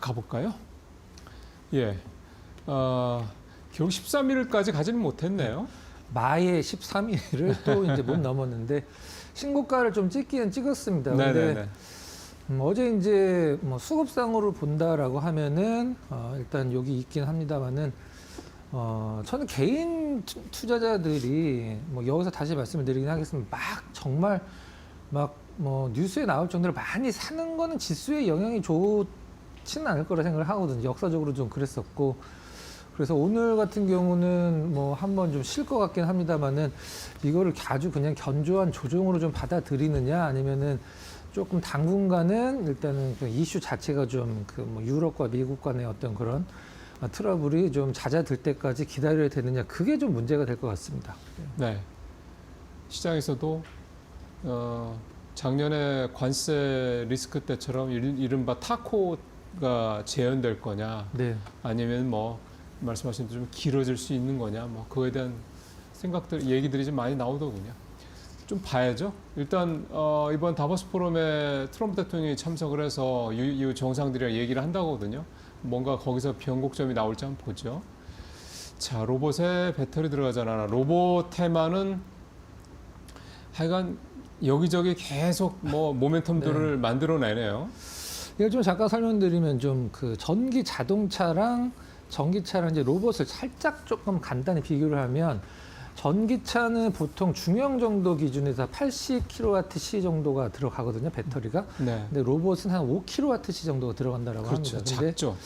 가볼까요? 예, 결국 13일까지 가지는 못했네요. 마의 13일을 또 이제 못 넘었는데 신고가를 좀 찍기는 찍었습니다. 근데 어제 이제 뭐 수급상으로 본다라고 하면은 일단 여기 있긴 합니다만은 저는 개인 투자자들이 뭐 여기서 다시 말씀을 드리긴 하겠습니다. 막 정말 막 뭐 뉴스에 나올 정도로 많이 사는 거는 지수에 영향이 좋지는 않을 거라 생각을 하거든요. 역사적으로 좀 그랬었고. 그래서 오늘 같은 경우는 뭐 한번 좀 쉴 것 같긴 합니다만은 이거를 아주 그냥 견조한 조정으로 좀 받아들이느냐 아니면은 조금 당분간은 일단은 그 이슈 자체가 좀 그 뭐 유럽과 미국 간의 어떤 그런 트러블이 좀 잦아들 때까지 기다려야 되느냐 그게 좀 문제가 될 것 같습니다. 네. 시장에서도 작년에 관세 리스크 때처럼 이른바 타코가 재현될 거냐, 네. 아니면 뭐 말씀하신 대로 좀 길어질 수 있는 거냐, 뭐 그거에 대한 생각들, 얘기들이 좀 많이 나오더군요. 좀 봐야죠. 일단 이번 다보스 포럼에 트럼프 대통령이 참석을 해서 이후 정상들이랑 얘기를 한다거든요. 뭔가 거기서 변곡점이 나올지 한번 보죠. 자, 로봇에 배터리 들어가잖아. 로봇 테마는 하여간 여기저기 계속 뭐 모멘텀들을 만들어내네요. 이걸 좀 잠깐 설명드리면 좀 그 전기 자동차랑 전기차랑 이제 로봇을 살짝 조금 간단히 비교를 하면 전기차는 보통 중형 정도 기준에서 80kWh 정도가 들어가거든요, 배터리가. 네. 근데 로봇은 한 5kWh 정도가 들어간다라고 그렇죠. 합니다. 근데 작죠.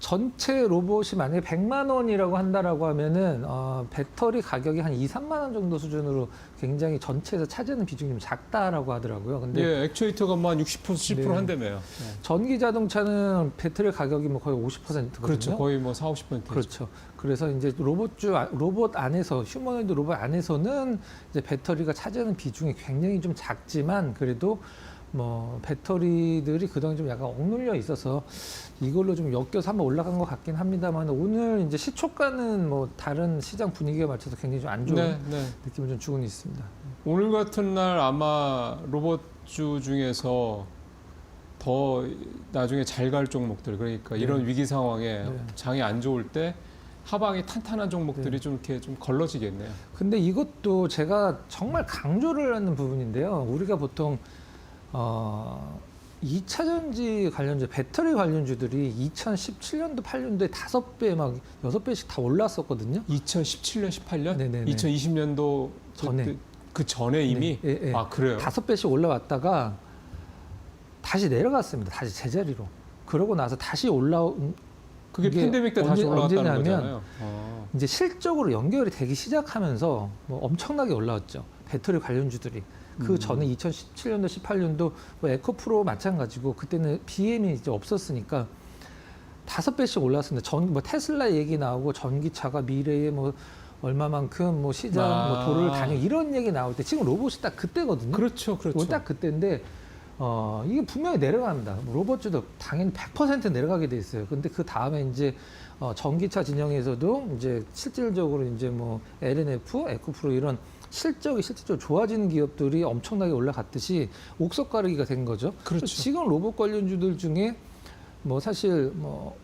전체 로봇이 만약에 100만 원이라고 한다라고 하면은 배터리 가격이 한 2, 3만 원 정도 수준으로 굉장히 전체에서 차지하는 비중이 좀 작다라고 하더라고요. 근데 예, 액추에이터가 뭐 한 60%, 70% 네. 한다며요. 네. 전기 자동차는 배터리 가격이 뭐 거의 50%거든요. 그렇죠. 거의 뭐 4, 50%. 그렇죠. 그래서 이제 로봇 안에서 휴머노이드 로봇 안에서는 이제 배터리가 차지하는 비중이 굉장히 좀 작지만 그래도 뭐 배터리들이 그동안 좀 약간 억눌려 있어서 이걸로 좀 엮여서 한번 올라간 것 같긴 합니다만 오늘 이제 시초가는 뭐 다른 시장 분위기에 맞춰서 굉장히 좀 안 좋은 느낌을 좀 주고는 있습니다. 오늘 같은 날 아마 로봇주 중에서 더 나중에 잘 갈 종목들, 그러니까 이런 위기 상황에 장이 안 좋을 때 하방이 탄탄한 종목들이 좀 이렇게 좀 걸러지겠네요. 근데 이것도 제가 정말 강조를 하는 부분인데요. 우리가 보통 2차 전지 관련주, 배터리 관련주들이 2017년도, 8년도에 5배 막 6배씩 다 올랐었거든요. 2017년, 18년? 네네네. 2020년도 전에. 그 전에 이미? 네, 네. 아, 그래요? 5배씩 올라왔다가 다시 내려갔습니다. 다시 제자리로. 그러고 나서 다시 올라온 그게 팬데믹 때 다시 올라갔다는 거잖아요. 이제 실적으로 연결이 되기 시작하면서 뭐 엄청나게 올라왔죠. 배터리 관련주들이. 그 전에 2017년도, 18년도 뭐 에코프로 마찬가지고 그때는 BM이 이제 없었으니까 5배씩 올랐습니다. 뭐 테슬라 얘기 나오고 전기차가 미래에 뭐 얼마만큼 뭐 시장 뭐 도를 다녀 이런 얘기 나올 때 지금 로봇이 딱 그때거든요. 그렇죠, 그렇죠. 딱 그때인데 이게 분명히 내려갑니다. 로봇주도 당연히 100% 내려가게 돼 있어요. 근데 그 다음에 이제 전기차 진영에서도 이제 실질적으로 이제 뭐 LNF, 에코프로 이런 실적이 실질적으로 좋아지는 기업들이 엄청나게 올라갔듯이 옥석 가르기가 된 거죠. 그렇죠. 지금 로봇 관련주들 중에 뭐 사실 뭐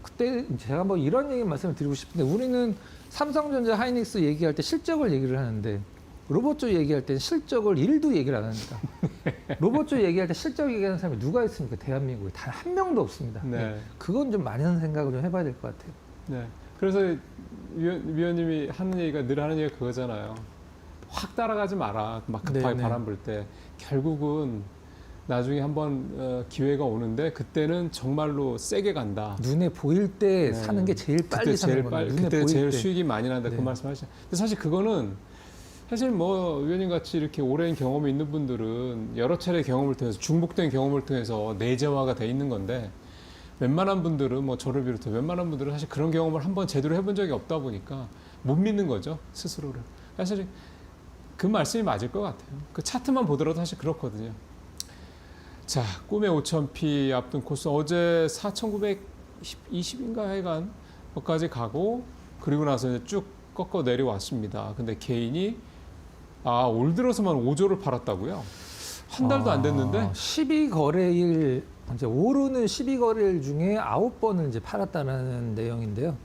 그때 제가 뭐 이런 얘기 말씀을 드리고 싶은데 우리는 삼성전자, 하이닉스 얘기할 때 실적을 얘기를 하는데 로봇주 얘기할 때는 실적을 1도 얘기를 안 합니다. 로봇주 얘기할 때 실적 얘기하는 사람이 누가 있습니까? 대한민국에 단 한 명도 없습니다. 네. 그건 좀 많은 생각을 좀 해봐야 될 것 같아요. 네. 그래서 위원님이 하는 얘기가 늘 하는 얘기가 그거잖아요. 확 따라가지 마라. 막 급하게 바람 불 때. 결국은 나중에 한번 기회가 오는데 그때는 정말로 세게 간다. 눈에 보일 때 사는 게 제일 빨리 사는 거예요. 그때 제일 수익이 많이 난다. 그 말씀하시죠. 근데 사실 그거는 사실 뭐 위원님 같이 이렇게 오랜 경험이 있는 분들은 여러 차례 경험을 통해서 중복된 경험을 통해서 내재화가 돼 있는 건데 웬만한 분들은 뭐 저를 비롯해 웬만한 분들은 사실 그런 경험을 한번 제대로 해본 적이 없다 보니까 못 믿는 거죠, 스스로를. 사실 그 말씀이 맞을 것 같아요. 그 차트만 보더라도 사실 그렇거든요. 자, 꿈의 5000P 앞둔 코스 어제 4920인가 하여간 거기까지 가고 그리고 나서 이제 쭉 꺾어 내려왔습니다. 근데 개인이 올 들어서만 5조를 팔았다고요? 한 달도 안 됐는데? 12거래일 이제 오르는 12거래일 중에 9번을 이제 팔았다는 내용인데요.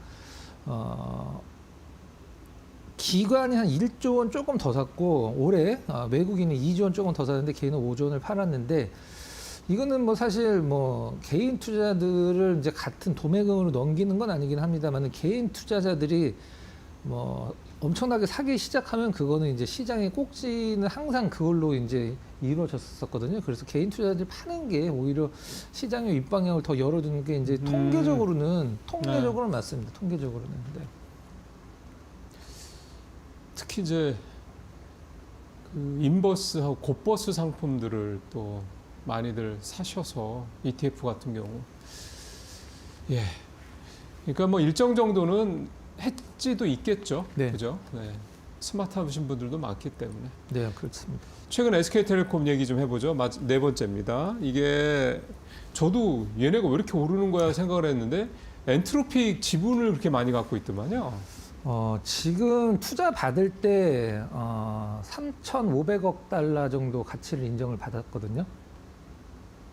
기관이 한 1조 원 조금 더 샀고 올해 외국인이 2조 원 조금 더 샀는데 개인은 5조 원을 팔았는데 이거는 뭐 사실 뭐 개인 투자들을 이제 같은 도매금으로 넘기는 건 아니긴 합니다만 개인 투자자들이 뭐 엄청나게 사기 시작하면 그거는 이제 시장의 꼭지는 항상 그걸로 이제 이루어졌었거든요. 그래서 개인 투자자들이 파는 게 오히려 시장의 윗방향을 더 열어두는 게 이제 통계적으로는 맞습니다. 통계적으로는. 네. 특히 이제 그 인버스하고 곧버스 상품들을 또 많이들 사셔서 ETF 같은 경우, 예, 그러니까 뭐 일정 정도는 해지도 있겠죠, 네. 그죠? 네. 스마트하신 분들도 많기 때문에. 네, 그렇습니다. 최근 SK텔레콤 얘기 좀 해보죠. 네 번째입니다. 이게 저도 얘네가 왜 이렇게 오르는 거야 생각을 했는데 엔트로픽 지분을 그렇게 많이 갖고 있더만요. 지금 투자 받을 때 3,500억 달러 정도 가치를 인정을 받았거든요.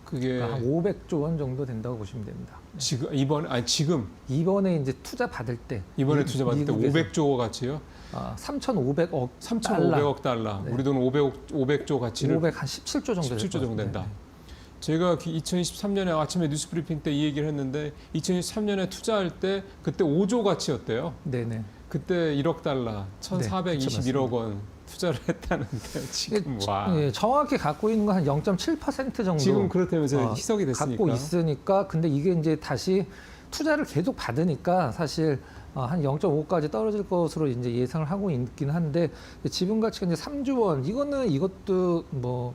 그게 그러니까 한 500조 원 정도 된다고 보시면 됩니다. 지금 이번에 이제 투자 받을 때 투자 받을 때 500조 가치요? 3,500억 3,500억 달러. 네. 우리 돈 500조 가치를 17조 정도 17조 정도 될 된다. 거예요. 제가 2023년에 아침에 뉴스 브리핑 때 이 얘기를 했는데 2023년에 투자할 때 그때 5조 가치였대요. 네네. 그때 1억 달러, 1,421억 원 투자를 했다는데 지금 와. 예, 정확히 갖고 있는 건 한 0.7% 정도. 지금 그렇다면서 희석이 됐으니까. 갖고 있으니까. 근데 이게 이제 다시 투자를 계속 받으니까 사실 한 0.5까지 떨어질 것으로 이제 예상을 하고 있긴 한데 지분 가치가 이제 3조 원. 이것도 뭐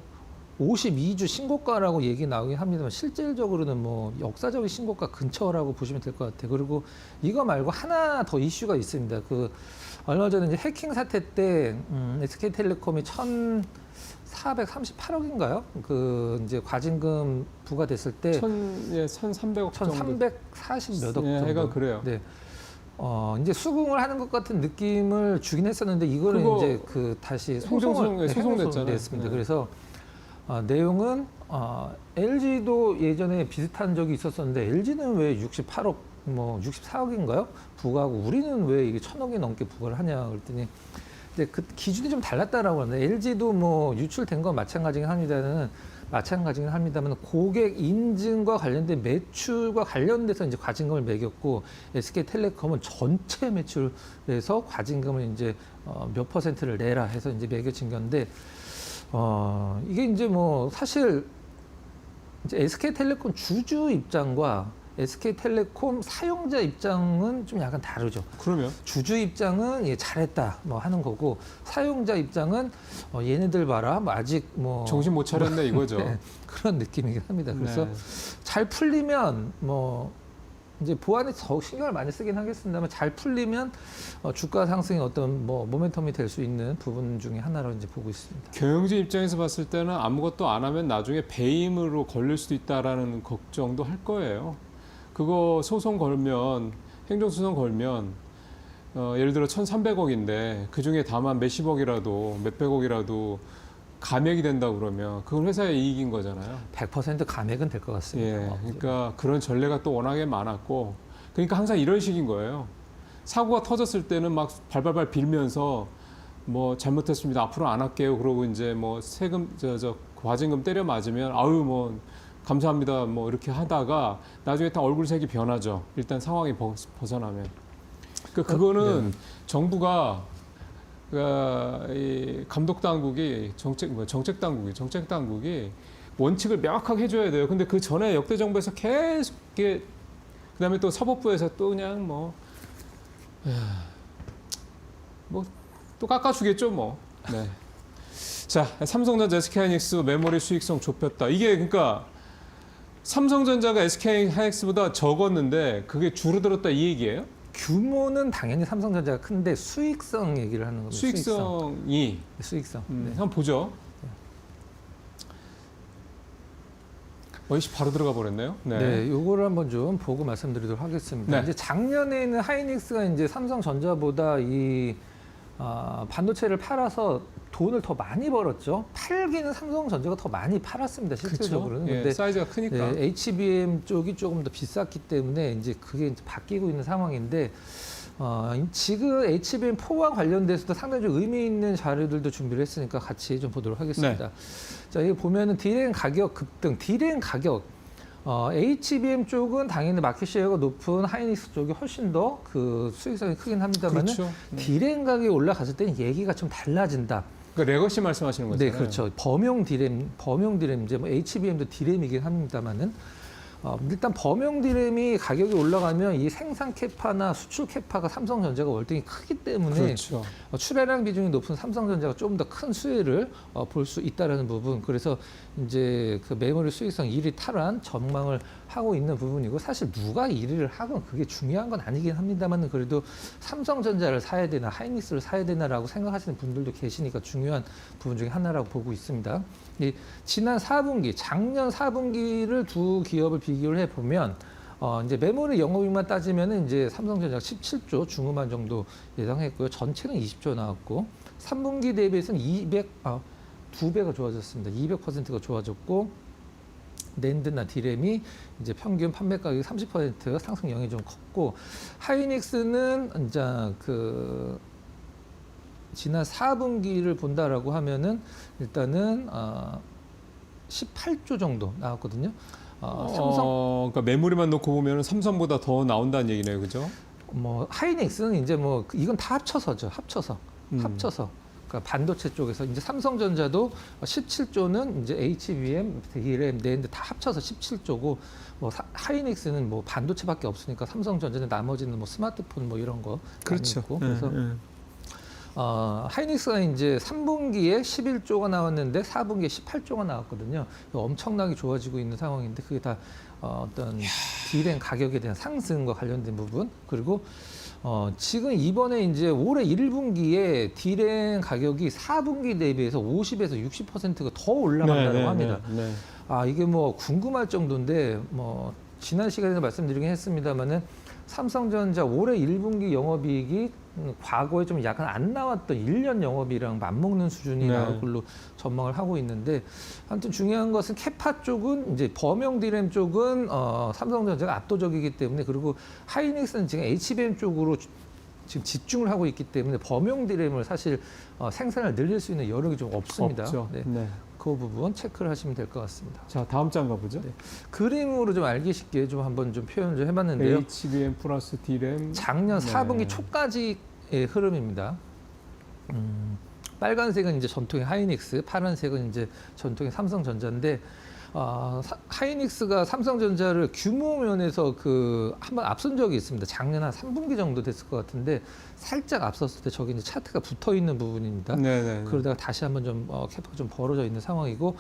52주 신고가라고 얘기 나오긴 합니다만 실질적으로는 뭐 역사적인 신고가 근처라고 보시면 될 것 같아요. 그리고 이거 말고 하나 더 이슈가 있습니다. 그 얼마 전에 이제 해킹 사태 때 SK텔레콤이 1,438억인가요? 그 이제 과징금 부과됐을 때 1,300억 정도. 1,340 몇 억 정도. 해가 그래요. 네. 이제 수긍을 하는 것 같은 느낌을 주긴 했었는데 이거는 이제 그 다시 소송됐잖아요. 됐습니다. 그래서 내용은 LG도 예전에 비슷한 적이 있었었는데 LG는 왜 68억 뭐 64억인가요? 부과하고 우리는 왜 이게 1,000억이 넘게 부과를 하냐 그랬더니 근데 그 기준이 좀 달랐다라고 하는데 LG도 뭐 유출된 건 마찬가지긴 합니다만 고객 인증과 관련된 매출과 관련돼서 이제 과징금을 매겼고 SK텔레콤은 전체 매출에서 과징금을 이제 몇 퍼센트를 내라 해서 이제 매겨진 건데 이게 이제 뭐 사실 이제 SK텔레콤 주주 입장과 SK텔레콤 사용자 입장은 좀 약간 다르죠. 그러면 주주 입장은 잘했다 뭐 하는 거고 사용자 입장은 얘네들 봐라 뭐 아직 뭐 정신 못 차렸네 이거죠. 네, 그런 느낌이긴 합니다. 그래서 네. 잘 풀리면 뭐 이제 보안에 더 신경을 많이 쓰긴 하겠습니다만 잘 풀리면 주가 상승의 어떤 뭐 모멘텀이 될 수 있는 부분 중에 하나로 이제 보고 있습니다. 경영진 입장에서 봤을 때는 아무것도 안 하면 나중에 배임으로 걸릴 수도 있다라는 걱정도 할 거예요. 그거 소송 걸면 행정소송 걸면 예를 들어 1,300억인데 그 중에 다만 몇십억이라도 몇백억이라도 감액이 된다 그러면 그건 회사의 이익인 거잖아요. 100% 감액은 될 것 같습니다. 예, 그러니까 그런 전례가 또 워낙에 많았고 그러니까 항상 이런 식인 거예요. 사고가 터졌을 때는 막 발발발 빌면서 뭐 잘못했습니다. 앞으로 안 할게요. 그러고 이제 뭐 세금 과징금 때려 맞으면 아유 뭐 감사합니다. 뭐 이렇게 하다가 나중에 다 얼굴색이 변하죠. 일단 상황이 벗어나면. 그러니까 그거는 정부가 이 감독 당국이 정책 당국이 원칙을 명확하게 해줘야 돼요. 근데 그 전에 역대 정부에서 계속 이게 그다음에 또 사법부에서 또 그냥 뭐 또 깎아주겠죠 뭐. 네. 자, 삼성전자, SK하이닉스 메모리 수익성 좁혔다. 이게 그러니까 삼성전자가 SK하이닉스보다 적었는데 그게 줄어들었다 이 얘기예요? 규모는 당연히 삼성전자가 큰데 수익성 얘기를 하는 겁니다. 수익성이. 수익성. 네. 한번 보죠. 바로 들어가 버렸네요. 네, 요거를 한번 좀 보고 말씀드리도록 하겠습니다. 네. 이제 작년에는 하이닉스가 이제 삼성전자보다 이 반도체를 팔아서 돈을 더 많이 벌었죠. 팔기는 삼성전자가 더 많이 팔았습니다. 실질적으로는. 예, 근데 사이즈가 크니까. 네, HBM 쪽이 조금 더 비쌌기 때문에 이제 그게 이제 바뀌고 있는 상황인데 지금 HBM4와 관련돼서도 상당히 좀 의미 있는 자료들도 준비를 했으니까 같이 좀 보도록 하겠습니다. 네. 자, 여기 보면은 D램 가격 급등, D램 가격 HBM 쪽은 당연히 마켓시어가 높은 하이닉스 쪽이 훨씬 더 그 수익성이 크긴 합니다만 그렇죠. D램 가격이 올라갔을 때는 얘기가 좀 달라진다. 그러니까 레거시 말씀하시는 거잖아요. 네, 그렇죠. 범용 D램 이제 뭐 HBM도 D램이긴 합니다만은 일단 범용 D램이 가격이 올라가면 이 생산 캐파나 수출 캐파가 삼성전자가 월등히 크기 때문에 그렇죠. 출하량 비중이 높은 삼성전자가 좀 더 큰 수혜를 볼 수 있다라는 부분. 그래서 이제 그 메모리 수익성 1위 탈환 전망을 하고 있는 부분이고 사실 누가 1위를 하건 그게 중요한 건 아니긴 합니다만 그래도 삼성전자를 사야 되나 하이닉스를 사야 되나라고 생각하시는 분들도 계시니까 중요한 부분 중에 하나라고 보고 있습니다. 이 지난 4분기, 작년 4분기를 두 기업을 비교를 해보면 이제 메모리 영업이익만 따지면은 이제 삼성전자가 17조 중후반 정도 예상했고요. 전체는 20조 나왔고 3분기 대비해서는 2배가 좋아졌습니다. 200%가 좋아졌고 낸드나 디램이 이제 평균 판매 가격이 30% 상승력이 좀 컸고 하이닉스는 이제 그 지난 4분기를 본다라고 하면은 일단은 18조 정도 나왔거든요. 삼성 그러니까 메모리만 놓고 보면 삼성보다 더 나온다는 얘기네요, 그죠? 뭐 하이닉스는 이제 뭐 이건 다 합쳐서죠. 합쳐서. 그러니까 반도체 쪽에서 이제 삼성전자도 17조는 이제 HBM, DRAM, NAND 다 합쳐서 17조고 뭐 하이닉스는 뭐 반도체밖에 없으니까 삼성전자는 나머지는 뭐 스마트폰 뭐 이런 거 그렇죠. 있고 그래서 하이닉스가 이제 3분기에 11조가 나왔는데 4분기에 18조가 나왔거든요. 엄청나게 좋아지고 있는 상황인데 그게 다 어떤 D램 가격에 대한 상승과 관련된 부분 그리고 지금 이번에 이제 올해 1분기에 D램 가격이 4분기 대비해서 50에서 60%가 더 올라간다고 합니다. 네. 이게 뭐 궁금할 정도인데 뭐 지난 시간에도 말씀드리긴 했습니다만은 삼성전자 올해 1분기 영업이익이 과거에 좀 약간 안 나왔던 1년 영업이익이랑 맞먹는 수준이 나올 걸로 전망을 하고 있는데 아무튼 중요한 것은 캐파 쪽은 이제 범용 D램 쪽은 삼성전자가 압도적이기 때문에 그리고 하이닉스는 지금 HBM 쪽으로 지금 집중을 하고 있기 때문에 범용 D램을 사실 생산을 늘릴 수 있는 여력이 좀 없습니다. 없죠. 네. 그 부분 체크를 하시면 될 것 같습니다. 자, 다음 장 가보죠. 네. 그림으로 좀 알기 쉽게 좀 한번 좀 표현 좀 해봤는데요. HBM 플러스 D램. 작년 4분기 초까지의 흐름입니다. 빨간색은 이제 전통의 하이닉스, 파란색은 이제 전통의 삼성전자인데 하이닉스가 삼성전자를 규모 면에서 그 한번 앞선 적이 있습니다. 작년 한 3분기 정도 됐을 것 같은데 살짝 앞섰을 때 저기 이제 차트가 붙어 있는 부분입니다. 그러다가 다시 한번 좀 캐파가 좀 벌어져 있는 상황이고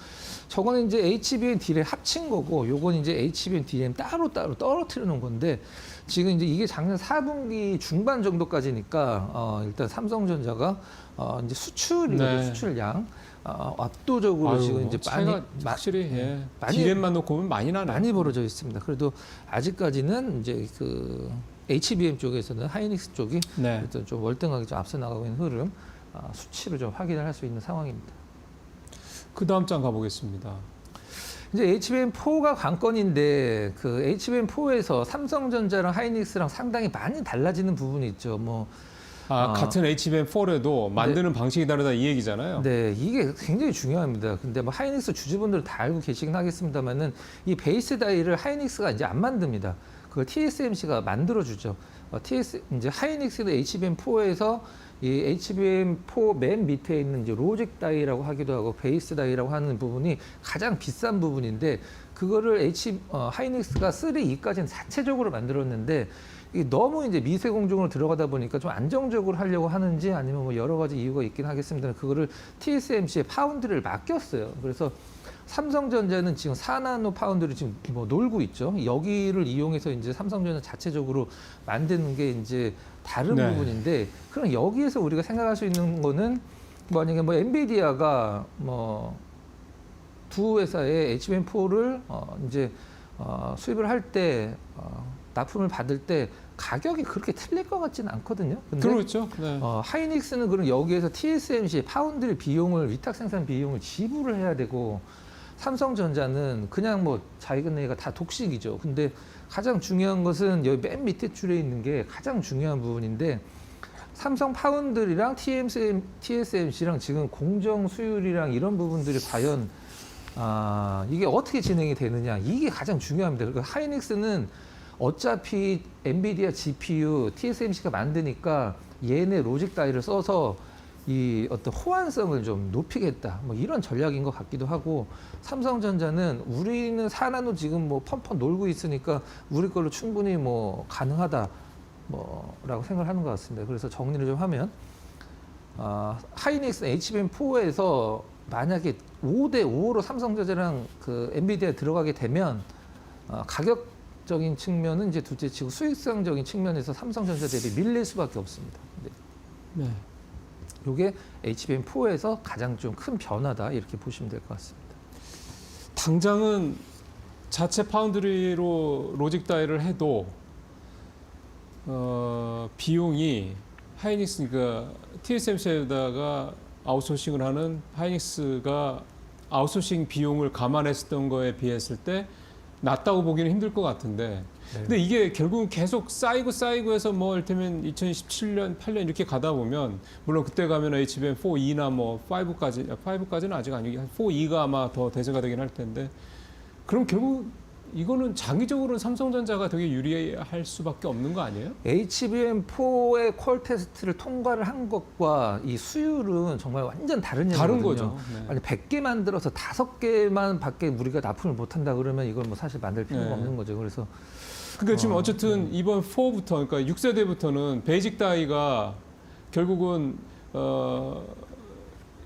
저거는 이제 HBM D램 합친 거고 요건 이제 HBM D램 따로 떨어뜨려 놓은 건데 지금 이제 이게 작년 4분기 중반 정도까지니까 일단 삼성전자가 이제 수출이거든요. 수출량 압도적으로 지금 이제 차이가 확실히 많이 D램만 놓고 보면 많이 나네. 많이 벌어져 있습니다. 그래도 아직까지는 이제 그 HBM 쪽에서는 하이닉스 쪽이 일단 좀 월등하게 좀 앞서 나가고 있는 흐름 수치를 좀 확인을 할 수 있는 상황입니다. 그 다음 장 가보겠습니다. 이제 HBM4가 관건인데 그 HBM4에서 삼성전자랑 하이닉스랑 상당히 많이 달라지는 부분이 있죠. 뭐 같은 HBM4라도 만드는 방식이 다르다 이 얘기잖아요. 네, 이게 굉장히 중요합니다. 근데 뭐 하이닉스 주주분들은 다 알고 계시긴 하겠습니다만은 이 베이스 다이를 하이닉스가 이제 안 만듭니다. 그걸 TSMC가 만들어주죠. 이제 하이닉스도 HBM4에서 이 HBM4 맨 밑에 있는 이제 로직 다이라고 하기도 하고 베이스 다이라고 하는 부분이 가장 비싼 부분인데 그거를 하이닉스가 3E까지는 자체적으로 만들었는데 이게 너무 이제 미세 공정으로 들어가다 보니까 좀 안정적으로 하려고 하는지 아니면 뭐 여러 가지 이유가 있긴 하겠습니다. 그거를 TSMC의 파운드리를 맡겼어요. 그래서 삼성전자는 지금 4나노 파운드를 지금 뭐 놀고 있죠. 여기를 이용해서 이제 삼성전자 자체적으로 만드는 게 이제 다른 부분인데 그럼 여기에서 우리가 생각할 수 있는 거는 만약에 뭐 엔비디아가 뭐 두 회사의 HBM4를 이제 수입을 할 때 납품을 받을 때 가격이 그렇게 틀릴 것 같지는 않거든요. 근데 그렇죠. 네. 하이닉스는 그럼 여기에서 TSMC 파운드리 비용을 위탁 생산 비용을 지불을 해야 되고 삼성전자는 그냥 뭐 자기네가 다 독식이죠. 근데 가장 중요한 것은 여기 맨 밑에 줄에 있는 게 가장 중요한 부분인데 삼성 파운드리랑 TSMC랑 지금 공정 수율이랑 이런 부분들이 과연 이게 어떻게 진행이 되느냐 이게 가장 중요합니다. 그러니까 하이닉스는 어차피 엔비디아 GPU TSMC가 만드니까 얘네 로직 다이를 써서 이 어떤 호환성을 좀 높이겠다 뭐 이런 전략인 것 같기도 하고 삼성전자는 우리는 4나노 지금 뭐 펀펀 놀고 있으니까 우리 걸로 충분히 뭐 가능하다 뭐라고 생각하는 것 같습니다. 그래서 정리를 좀 하면 하이닉스 HBM4에서 만약에 5대 5로 삼성전자랑 그 엔비디아 들어가게 되면 가격적인 측면은 이제 둘째치고 수익성적인 측면에서 삼성전자 대비 밀릴 수밖에 없습니다. 네. 네. 이게 HBM4에서 가장 좀 큰 변화다 이렇게 보시면 될 것 같습니다. 당장은 자체 파운드리로 로직 다이를 해도 비용이 하이닉스 그러니까 TSMC에다가 아웃소싱을 하는 하이닉스가 아웃소싱 비용을 감안했었던 거에 비했을 때 낮다고 보기는 힘들 것 같은데 네. 근데 이게 결국은 계속 쌓이고 해서 뭐 이를테면 2017년, 8년 이렇게 가다 보면 물론 그때 가면 HBM4E나 뭐 5까지는 아직 아니고 4E가 아마 더 대세가 되긴 할 텐데 그럼 결국 이거는 장기적으로는 삼성전자가 되게 유리할 수밖에 없는 거 아니에요? HBM4의 퀄 테스트를 통과를 한 것과 이 수율은 정말 완전 다른 다른 얘기거든요. 거죠. 네. 아니 100개 만들어서 5개만 밖에 우리가 납품을 못한다 그러면 이건 뭐 사실 만들 필요가 네. 없는 거죠. 그래서 그러니까 지금 어쨌든 이번 4부터 그러니까 6세대부터는 베이직 다이가 결국은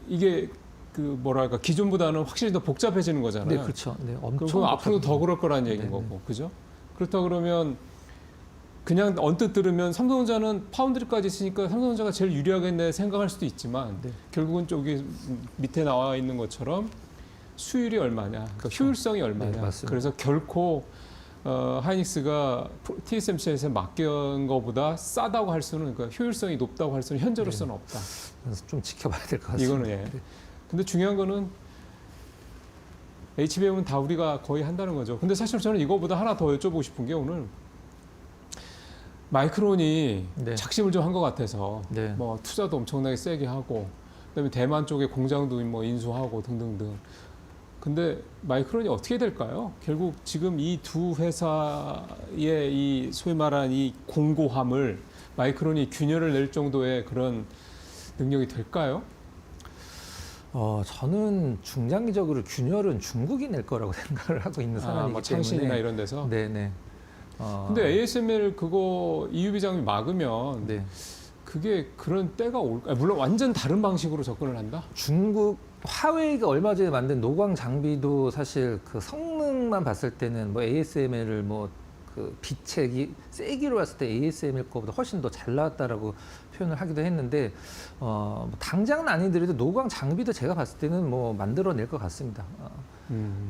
이게 그 뭐랄까 기존보다는 확실히 더 복잡해지는 거잖아요. 네, 그렇죠. 네, 엄청 그리고 앞으로 더 그럴 거라는 얘기인 네, 거고, 그죠? 그렇다 그러면 그냥 언뜻 들으면 삼성전자는 파운드리까지 있으니까 삼성전자가 제일 유리하겠네 생각할 수도 있지만 네. 결국은 저기 밑에 나와 있는 것처럼 수율이 얼마냐, 그러니까 효율성이 얼마냐. 네, 맞습니다. 그래서 결코 하이닉스가 TSMC에서 맡긴 것보다 싸다고 할 수는 그러니까 효율성이 높다고 할 수는 현재로서는 없다. 그래서 좀 지켜봐야 될 것 같습니다. 이거는 예. 네. 근데 중요한 거는 HBM은 다 우리가 거의 한다는 거죠. 근데 사실 저는 이거보다 하나 더 여쭤보고 싶은 게 오늘 마이크론이 네. 작심을 좀 한 것 같아서 네. 뭐 투자도 엄청나게 세게 하고 그다음에 대만 쪽에 공장도 뭐 인수하고 등등등. 근데 마이크론이 어떻게 될까요? 결국 지금 이 두 회사의 이 소위 말한 이 공고함을 마이크론이 균열을 낼 정도의 그런 능력이 될까요? 저는 중장기적으로 균열은 중국이 낼 거라고 생각을 하고 있는 사람이기 뭐 때문에. 창신이나 이런 데서. 네네. 근데 ASML 그거 EUV 장비 막으면 네. 그게 그런 때가 올까? 물론 완전 다른 방식으로 접근을 한다. 중국 화웨이가 얼마 전에 만든 노광 장비도 사실 그 성능만 봤을 때는 뭐 ASML을 뭐 그 빛의 세기로 봤을 때 ASML 거보다 훨씬 더 잘 나왔다라고 표현을 하기도 했는데 뭐 당장은 아니더라도 노광 장비도 제가 봤을 때는 뭐 만들어낼 것 같습니다.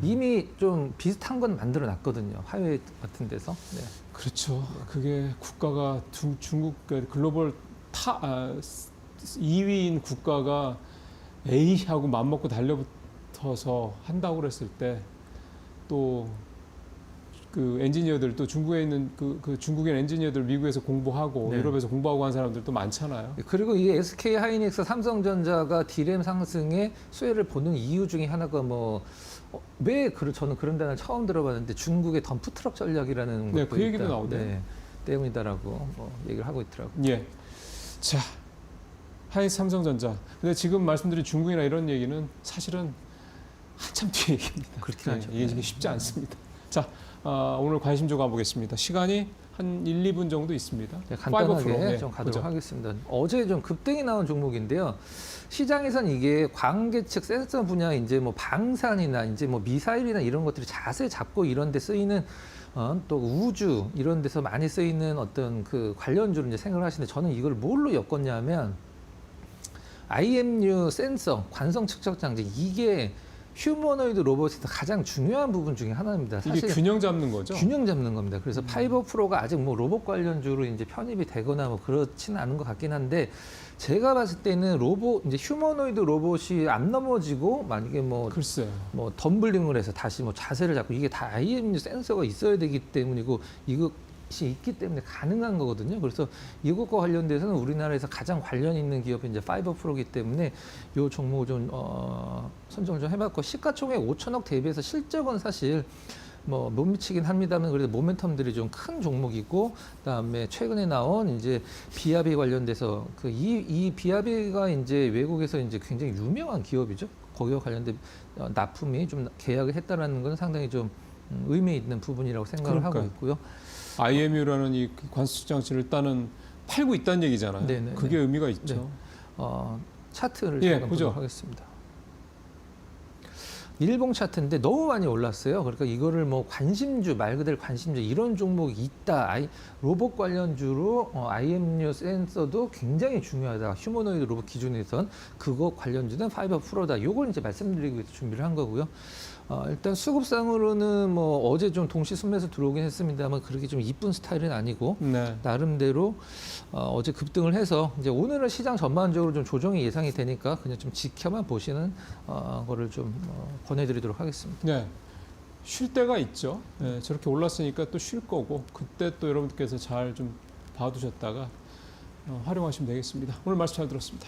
이미 좀 비슷한 건 만들어 놨거든요. 화웨이 같은 데서. 네. 그렇죠. 그게 국가가 중국 글로벌 2위인 국가가 A하고 맞먹고 달려붙어서 한다고 그랬을 때 또 그 엔지니어들 또 중국에 있는 그 중국인 엔지니어들 미국에서 공부하고 네. 유럽에서 공부하고 한 사람들도 많잖아요. 그리고 이 SK 하이닉스 삼성전자가 D램 상승에 수혜를 보는 이유 중에 하나가 저는 그런 단어를 처음 들어봤는데 중국의 덤프트럭 전략이라는 네, 것도 그 얘기도 있다. 나오네요. 네, 때문이다라고 얘기를 하고 있더라고요. 예. 자, 하이닉스 삼성전자. 근데 지금 말씀드린 중국이나 이런 얘기는 사실은 한참 뒤에 얘기입니다. 그렇긴 하죠. 이게 네. 쉽지 않습니다. 자, 오늘 관심 좀 가보겠습니다. 시간이 한 1, 2분 정도 있습니다. 네, 간단하게 네, 좀 가도록 보죠. 하겠습니다. 어제 좀 급등이 나온 종목인데요. 시장에선 이게 광계측 센서 분야 이제 뭐 방산이나 이제 뭐 미사일이나 이런 것들이 자세 잡고 이런 데 쓰이는 또 우주 이런 데서 많이 쓰이는 어떤 그 관련주를 이제 생각을 하시는데 저는 이걸 뭘로 엮었냐면 IMU 센서 관성 측정 장치 이게 휴머노이드 로봇에서 가장 중요한 부분 중에 하나입니다. 이게 사실 균형 잡는 거죠? 균형 잡는 겁니다. 그래서 파이버 프로가 아직 뭐 로봇 관련주로 이제 편입이 되거나 뭐 그렇지는 않은 것 같긴 한데 제가 봤을 때는 로봇 이제 휴머노이드 로봇이 안 넘어지고 만약에 뭐 글쎄요. 덤블링을 해서 다시 뭐 자세를 잡고 이게 다 IMU 센서가 있어야 되기 때문이고 이것이 있기 때문에 가능한 거거든요. 그래서 이것과 관련돼서는 우리나라에서 가장 관련 있는 기업이 이제 파이버 프로기 때문에 이 종목을 좀 선정을 좀 해봤고 시가총액 5천억 대비해서 실적은 사실 뭐 못 미치긴 합니다만 그래도 모멘텀들이 좀 큰 종목이고 그다음에 최근에 나온 이제 비아비 관련돼서 그 이 비아비가 이제 외국에서 이제 굉장히 유명한 기업이죠. 거기와 관련된 납품이 좀 계약을 했다라는 건 상당히 좀 의미 있는 부분이라고 생각을 하고 있고요. IMU라는 이 관수적 장치를 일단은 팔고 있다는 얘기잖아요. 네네네. 그게 의미가 있죠. 네. 차트를 예, 잠깐 보죠. 보도록 하겠습니다. 일봉 차트인데 너무 많이 올랐어요. 그러니까 이거를 뭐 관심주 말 그대로 관심주 이런 종목이 있다. 로봇 관련주로 IMU 센서도 굉장히 중요하다. 휴머노이드 로봇 기준에선 그거 관련주는 파이버 프로다. 요걸 이제 말씀드리기 위해서 준비를 한 거고요. 일단 수급상으로는 뭐 어제 좀 동시 순매수 들어오긴 했습니다만 그렇게 좀 이쁜 스타일은 아니고 네. 나름대로 어제 급등을 해서 이제 오늘은 시장 전반적으로 좀 조정이 예상이 되니까 그냥 좀 지켜만 보시는 거를 좀 권해드리도록 하겠습니다. 네. 쉴 때가 있죠. 네, 저렇게 올랐으니까 또 쉴 거고 그때 또 여러분들께서 잘 좀 봐두셨다가 활용하시면 되겠습니다. 오늘 말씀 잘 들었습니다.